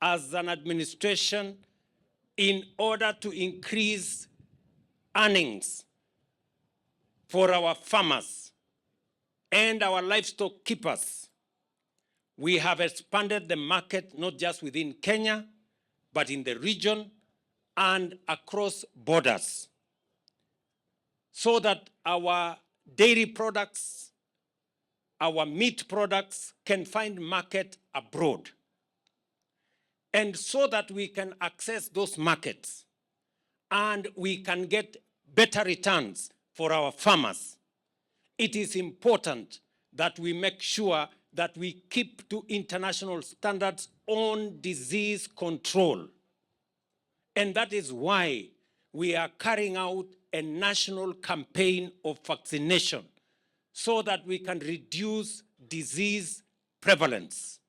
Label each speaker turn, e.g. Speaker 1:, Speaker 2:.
Speaker 1: as an administration in order to increase earnings for our farmers and our livestock keepers. We have expanded the market not just within Kenya, but in the region and across borders, so that our dairy products, our meat products can find market abroad. And so that we can access those markets and we can get better returns for our farmers, it is important that we make sure that we keep to international standards on disease control. And that is why we are carrying out a national campaign of vaccination so that we can reduce disease prevalence.